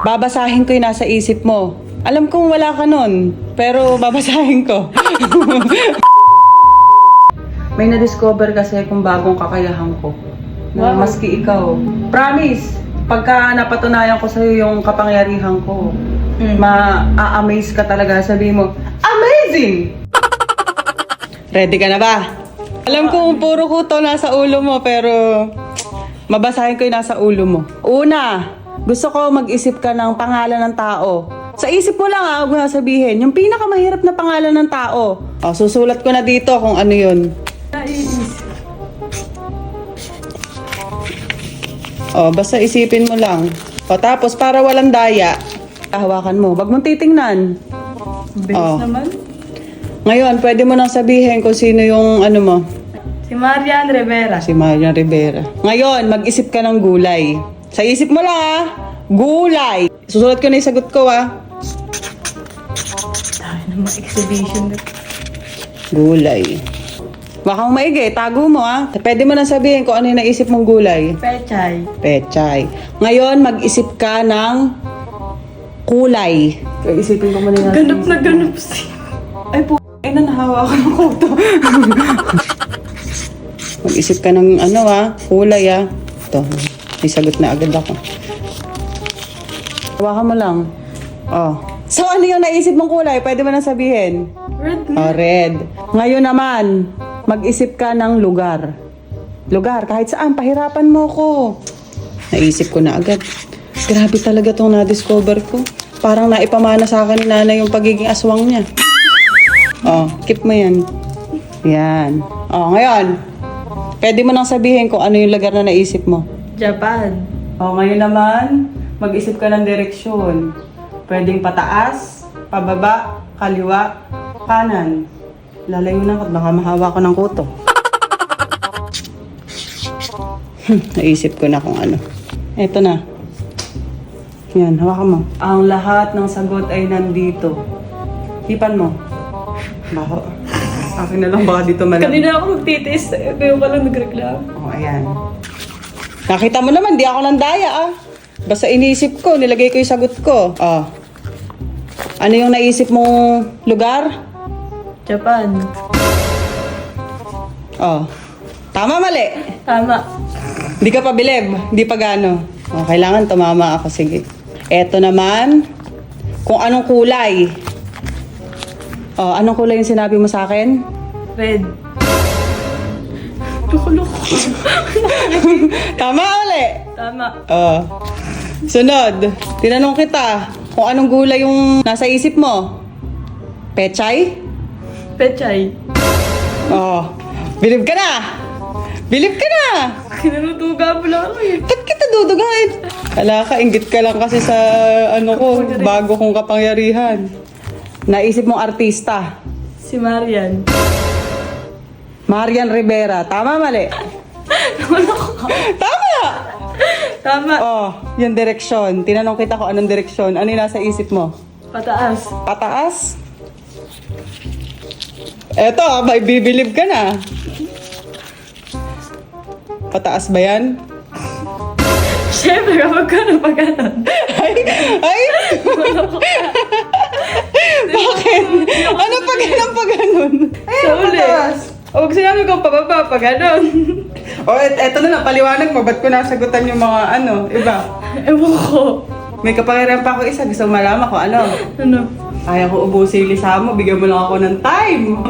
Babasahin ko yung nasa isip mo. Alam kong wala ka nun, pero babasahin ko. May na-discover kasi kung bagong kakayahan ko. Na maski ikaw. Promise, pagka napatunayan ko sa'yo yung kapangyarihan ko, ma-amaze ka talaga. Sabihin mo, amazing! Ready ka na ba? Alam ko puro kuto nasa ulo mo, pero mabasahin ko yung nasa ulo mo. Una, gusto ko mag-isip ka ng pangalan ng tao. Sa isip mo lang huwag mo na sabihin. Yung pinakamahirap na pangalan ng tao. Susulat ko na dito kung ano yun. Basta isipin mo lang. Tapos para walang daya, hawakan mo. Wag mong titingnan. Bilis naman. Ngayon, pwede mo nang sabihin kung sino yung ano mo. Si Marian Rivera. Si Marian Rivera. Ngayon, mag-isip ka ng gulay. Sa isip mo lang gulay. Susulat ko na yung sagot ko Tayo naman exhibition na. Gulay. Baka kung maigi, tago mo Pwede mo nang sabihin kung ano yung naisip mong gulay. Pechay. Pechay. Ngayon, mag-isip ka ng kulay. Isipin ko muna Ganap na ganap si. Ay po, nahawa ako ng kuto. Mag-isip ka ng kulay Ito, may sagot na agad ako. Hawakan mo lang. So, ano yung naisip mong kulay? Pwede mo na sabihin. Red. Red. Ngayon naman, mag-isip ka ng lugar. Lugar, kahit saan, pahirapan mo ko. Naisip ko na agad. Grabe talaga itong na-discover ko. Parang naipamana sa akin ni nanay yung pagiging aswang niya. Keep mo yan. Yan. Ngayon, pwede mo nang sabihin kung ano yung lugar na naisip mo. Japan. Ngayon naman, mag-isip ka ng direksyon. Pwedeng pataas, pababa, kaliwa, kanan. Lalayo na ako, baka mahawa ko ng kuto. Naisip ko na kung ano. Eto na. Yan, hawakan mo. Ang lahat ng sagot ay nandito. Hipan mo. Bako. Akin na lang baka dito malam. Kanina ako magtitiis. Kayo ka lang nagreklamo. Ayan. Nakita mo naman, di ako ng daya Basta iniisip ko, nilagay ko yung sagot ko. Ano yung naisip mong lugar? Japan. Tama, mali? Tama. Hindi ka pa bilib? Hindi pa gano? Kailangan tumama ako. Sige. Eto naman, kung anong kulay. Anong kulay yung sinabi mo sa akin? Red. Loko-loko. Tama, mali? Tama. Sunod, tinanong kita kung anong gulay yung nasa isip mo. Pechay? Pechay. Bilib ka na! Bilib ka na! Kinutuga mo lang ako Ba't kita dudugain? Wala ka, inggit ka lang kasi sa bago kong kapangyarihan. Naisip mong artista. Si Marian. Marian Rivera. Tama, mali? Tama! Tama. Yung direksyon. Tinanong kita kung anong direksyon. Ano yung nasa isip mo? Pataas. Pataas? Eto, may bibilib ka na. Pataas ba yan? Siyempre, kapag ka na pag ganon. Ay! Bakit? Ano pa ganun pa ganun? Sa uli. Huwag sinabi ko pababa pag ganon. Eto na paliwanag mo. Ba't ko nasagutan yung mga iba? Ewan ko. May kapangyarihan pa ako isa. Gusto mo malaman ko ano? Ano? Kaya ko ubusin yung lisa mo. Bigyan mo lang ako ng time.